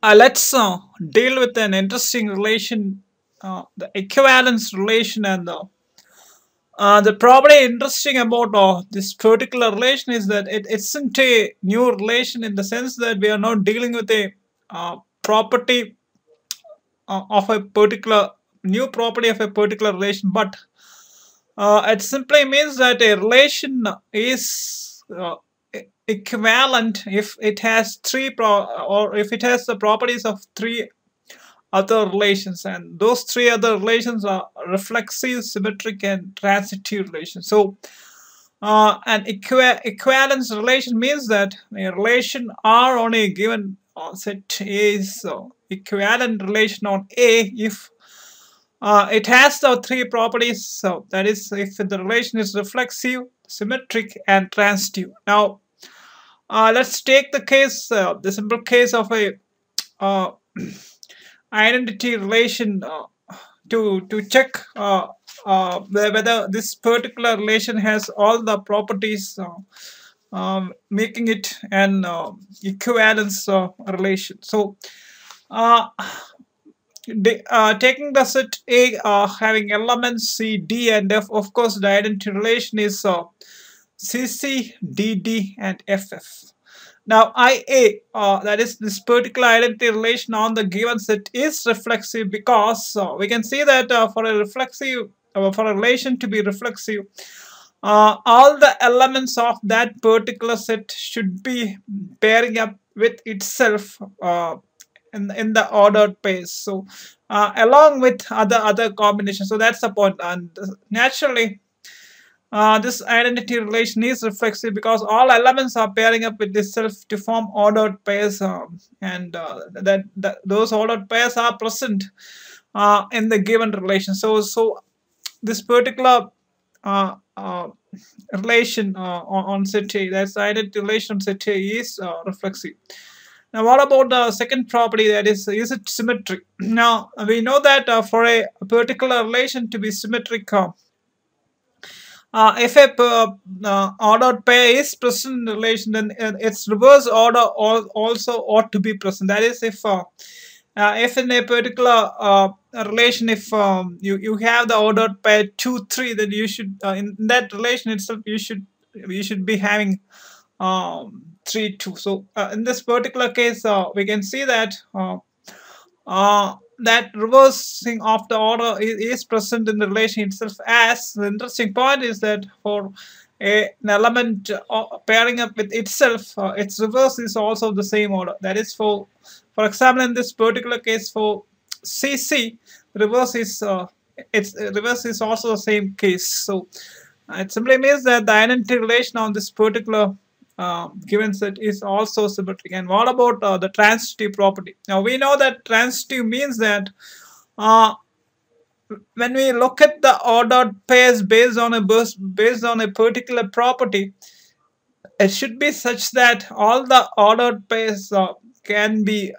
Let's deal with an interesting relation, the equivalence relation, and the probably interesting about this particular relation is that it isn't a new relation in the sense that we are not dealing with a property of a particular new property of a particular relation, but it simply means that a relation is equivalent if it has or if it has the properties of three other relations, and those three other relations are reflexive, symmetric, and transitive relations. So an equivalence relation means that a relation R on a given set A is equivalent relation on A if it has the three properties. So that is, if the relation is reflexive, symmetric, and transitive. Now let's take the simple case of a uh, identity relation to check whether this particular relation has all the properties making it an equivalence relation. So uh, taking the set A having elements C, D, and F, of course the identity relation is CC, DD, and FF. Now IA, that is this particular identity relation on the given set, is reflexive because we can see that for a relation to be reflexive, all the elements of that particular set should be pairing up with itself in the ordered pairs. So along with other combinations. So that's the point, and naturally this identity relation is reflexive because all elements are pairing up with itself to form ordered pairs, and those ordered pairs are present in the given relation. So this particular uh, uh, relation on set A, that's the identity relation on set A, is reflexive. Now, what about the second property, that is it symmetric? Now, we know that for a particular relation to be symmetric, if a ordered pair is present in the relation, then its reverse order also ought to be present. That is, if in a particular relation, if you have the ordered pair 2, 3, then you should in that relation itself you should be having 3, 2. So in this particular case, we can see that that reversing of the order is present in the relation itself. As the interesting point is that for an element pairing up with itself, its reverse is also the same order. That is, for example, in this particular case for CC, reverse is its reverse is also the same case. So it simply means that the identity relation on this particular given set is also symmetric. And what about the transitive property? Now we know that transitive means that uh, when we look at the ordered pairs based on a particular property, it should be such that all the ordered pairs can be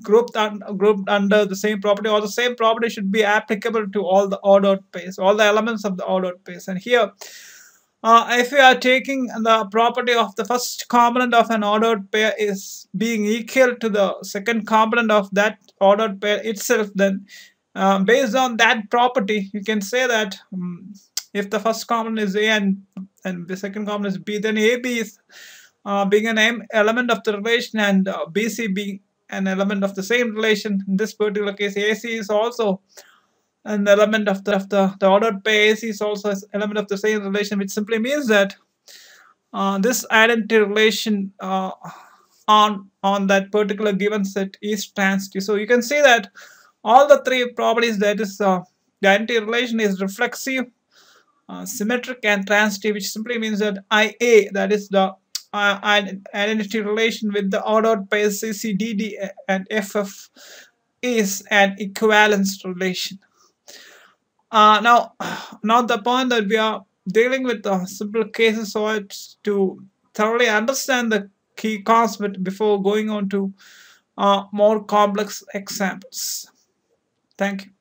grouped under the same property, or the same property should be applicable to all the ordered pairs, all the elements of the ordered pairs. And here, if we are taking the property of the first component of an ordered pair is being equal to the second component of that ordered pair itself, then based on that property, you can say that if the first component is A and the second component is B, then AB is being an element of the relation, and BC being an element of the same relation. In this particular case, AC is also an element of the ordered pair. AC is also an element of the same relation, which simply means that this identity relation on that particular given set is transitive. So you can see that all the three properties, that is the identity relation is reflexive, symmetric, and transitive, which simply means that IA, that is the identity relation with the ordered pairs CC, DD, and FF, is an equivalence relation. Now the point that we are dealing with simple cases, so it's to thoroughly understand the key concept before going on to more complex examples. Thank you.